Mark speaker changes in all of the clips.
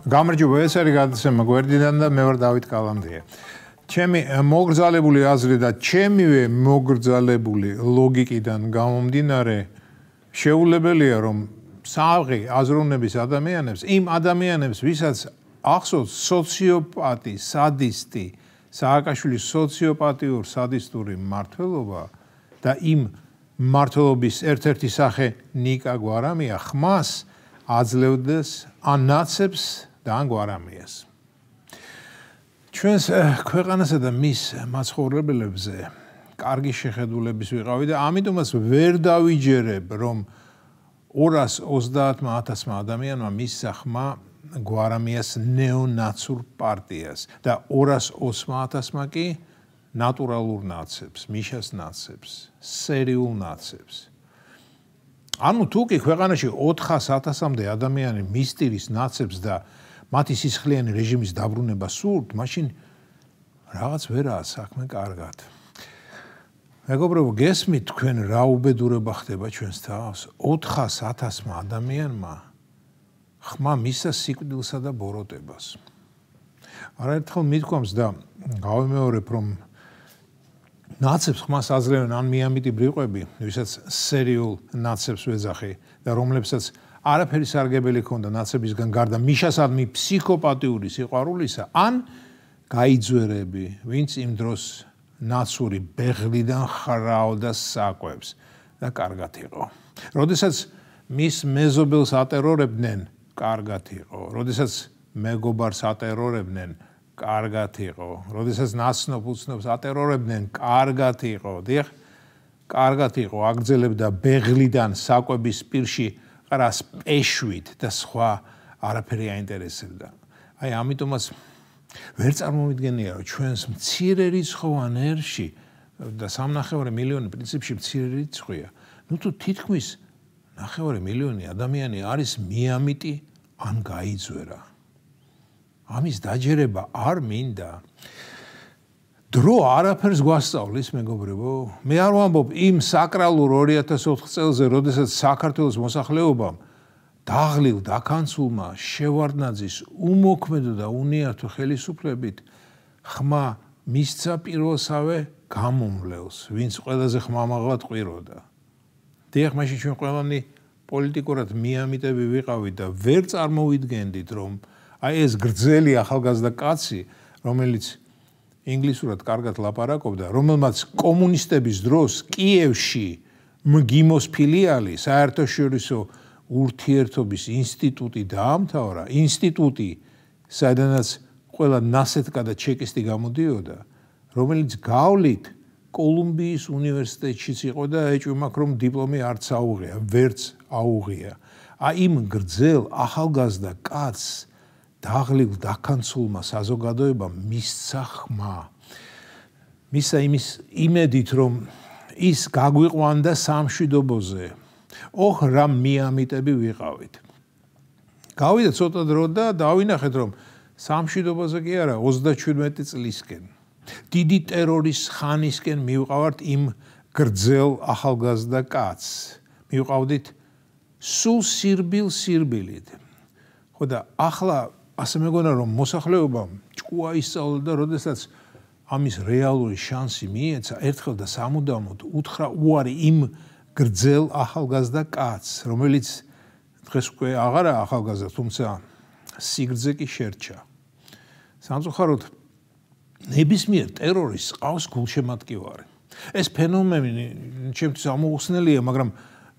Speaker 1: გამარჯობა, ეს არის გადაცემა გვერდიდან და მე ვარ დავით კალანდია. ჩემი მოგრძალებული აზრი და ჩემივე მოგრძალებული ლოგიკიდან გამომდინარე შეუძლებელია რომ საღი აზროვნების ადამიანებს, იმ ადამიანებს, ვისაც ახსოვს სოციოპატი, სადისტი, სააკაშვილის სოციოპატიურ სადისტური მმართველობა და იმ მმართველობის ერთ-ერთი სახე ნიკა გვარამია ხმას აძლევდეს ან ნაცებს და ან გვარამიას. ჩვენს ქვეყანასა და მის მაცხოვრებლებზე კარგი შეხედულების ვიყავი და ამიტომაც ვერ დავიჯერებ რომ 230,000 ადამიანმა მისცა ხმა გვარამიას ნეონაცურ პარტიას და 220,000-მა კი ნატურალურ ნაცებს, მიშას ნაცებს, სერიულ ნაცებს. ანუ თუ კი ქვეყანაში 400,000-მდე ადამიანი მისტირის ნაცებს და მათი სისხლიანი რეჟიმის დაბრუნება სურთ, მაშინ რაღაც ვერაა საქმე კარგად. მეგობრებო, გესმით თქვენ რა უბედურება ხდება ჩვენს თავს? 400,000-მა ადამიანმა ხმა მისცა სიკვდილსა და ბოროტებას. არაერთხელ მithქვამს და გავიმეორებ, რომ ნაცებს ხმას აძლევენ ან მიამიტი ბრიყვები, ვისაც სერიულ ნაცებს ვეძახი და რომლებსაც არაფერი სარგებელი ქონდა ნაცებისგან გარდა მიშასადმი ფსიქოპატიური სიყვარულისა, ან გაიძვერები, ვინც იმ დროს ნაცური ბეღლიდან ხრავდა საკვებს და კარგად იყო. როდესაც მის მეზობელს ატერორებდნენ, კარგად იყო. როდესაც მეგობარს ატერორებდნენ, კარგად იყო. როდესაც ნაცნობ უცნობს ატერორებდნენ, კარგად იყო. დიახ, კარგად იყო. აგრძელებდა ბეღლიდან საკვების პირში ყრას პეშვით და სხვა არაფერი აინტერესებდა. აი ამიტომაც ვერ წარმოვიდგენია რომ ჩვენს მცირე რიცხოვან ერში და 3,5 მილიონი პრინციპში მცირე რიცხვია. ნუ თუ თითქმის 9,5 მილიონი ადამიანი არის მიამიტი ან გაიძვერა. ამის დაჯერება არ მინდა. დრო არაფერს გვასწავლის, მეგობრებო. მე არ ვამბობ იმ საკრალურ 2004 წელზე, როდესაც საქართველოს მოსახლეობამ დაღლილ დაქანცულმა შევარდნაძის უმოქმედო და უნიათო ხელისუფლებით ხმა მისცა პირველსავე გამომვლელს, ვინც ყველაზე ხმამაღლად ყვიროდა. დიახ, მაშინ ჩვენ ყველანი პოლიტიკურად მიამიტები ვიყავით და ვერ წარმოვიდგენდით, რომ აი ეს გრძელი ახალგაზრდა კაცი, რომელიც ინგლისურად კარგად ლაპარაკობდა, რომელმაც კომუნისტების დროს კიევში მგიმოს ფილიალი, საერთაშორისო ურთიერთობის ინსტიტუტი დაამთავრა, ინსტიტუტი, სადაც ყველა ნასეთკა და ჩეკისტი გამოდიოდა, რომელიც გავლით კოლუმბიის უნივერსიტეტშიც იყო და ეჭვმაქ რომ დიპლომი არც აუღია, ვერც აუღია. აი იმ გრძელ ახალგაზრდა კაცს დაღლილ დაქანცულმა საზოგადოებამ მისცა ხმა. მისცა იმის იმედით, რომ ის გაგვიყვანდა სამშვიდობოზე. ოხ, რა მიამიტები ვიყავით. გავიდა ცოტა დრო და დავინახეთ, რომ სამშვიდობოზე კი არა, 37 წლისკენ. დიდი ტერორის ხანისკენ მივყავართ იმ გრძელ ახალგაზრდა კაცს. მივყავდით სულ სირბილით. ხო და ახლა ასე მეგონა რომ მოსახლეობამ ჭკუა ისწავლა და როდესაც ამის რეალური შანსი მიეცა, ერთხელ და სამუდამოდ უთხრა უარი იმ გრძელ ახალგაზრდა კაცს, რომელიც დღეს უკვე აღარა ახალგაზრდა, თუმცა სიგრძე კი შერჩა. სამწუხაროდ ნებისმიერ ტერორის ყავს გულშემატკივარი. ეს ფენომენი ჩემთვის ამოუხსნელია, მაგრამ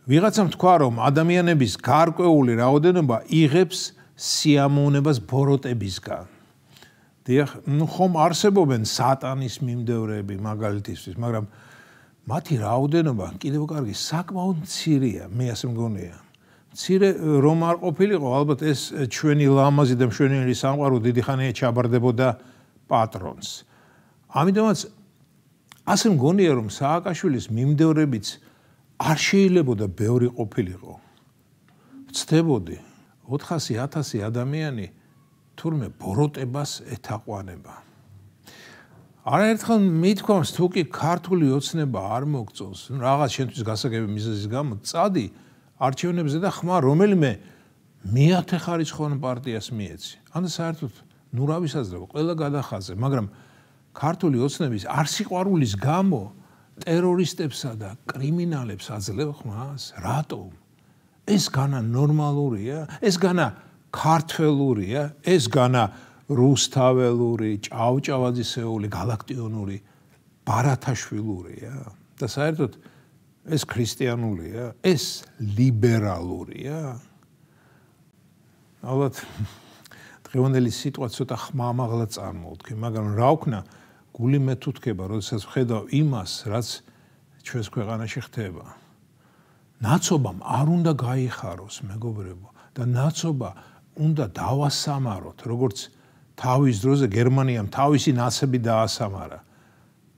Speaker 1: ვიღაცამ თქვა, რომ ადამიანების გარკვეული რაოდენობა იღებს სიამოვნებას ბოროტებისგან. დიახ, ხომ არსებობენ სატანის მიმდევრები მაგალითისთვის, მაგრამ მათი რაოდენობა კიდევ კარგი საკმაოდ მცირეა, მე ასე მგონია. მცირე რომ არ ყოფილიყო, ალბათ ეს ჩვენი ლამაზი და მშვენიერი სამყარო დიდი ხანია ჩაბარდებოდა პატრონს. ამიტომაც ასე მგონია, რომ სააკაშვილის მიმდევრებიც არ შეიძლებოდა ბევრი ყოფილიყო. ვცდებოდი 400,000 ადამიანი თურმე ბოროტებას ეთაყვანება. არაერთხელ მithქვამს, თუ კი ქართული ოცნება არ მოგწონს, რაღაც შენთვის გასაგები მიზეზის გამო, წადი არჩევნებზე და ხმა რომელიმე მეათე ხარისხოვან პარტიას მიეცი. ან საერთოდ ნურავისაზრება ყველა გადახაზე, მაგრამ ქართული ოცნების არ სიყვარულის გამო ტერორისტებსა და კრიმინალებს აძლევ ხმას? რატომ? ეს განა ნორმალურია? ეს განა ქართველურია? ეს განა რუსთაველური, ჭავჭავაძისეული, გალაქტიონური, ბარათაშვილურია? და საერთოდ ეს ქრისტიანულია? ეს ლიბერალურია? ალბათ დღევანდელი სიტყვა ცოტა ხმამაღლა წარმოვთქი, მაგრამ რა ვქნა, გული მე თუ თქება, როდესაც ვხედავ იმას, რაც ჩვენს ქვეყანაში ხდება. ნაცობამ არ უნდა გაიხაროს, მეგობრებო, და ნაცობა უნდა დავასამაროთ, როგორც თავის დროზე გერმანიამ თავისი ნაცები დაასამარა.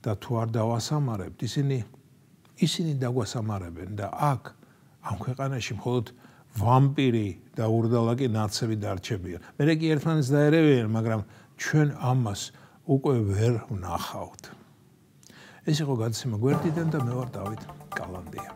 Speaker 1: და თუ არ დავასამარებთ, ისინი დაგვასამარებენ და აქ ამ ქვეყანაში მხოლოდ ვამპირი და ურდალაკი ნაცები დარჩებიან. მე კი ერთმანეთს დაერევიან, მაგრამ ჩვენ ამას უკვე ვერ ვნახავთ. ეს იყო გადაცემა გვერდიდან და მე ვარ დავით კალანდია.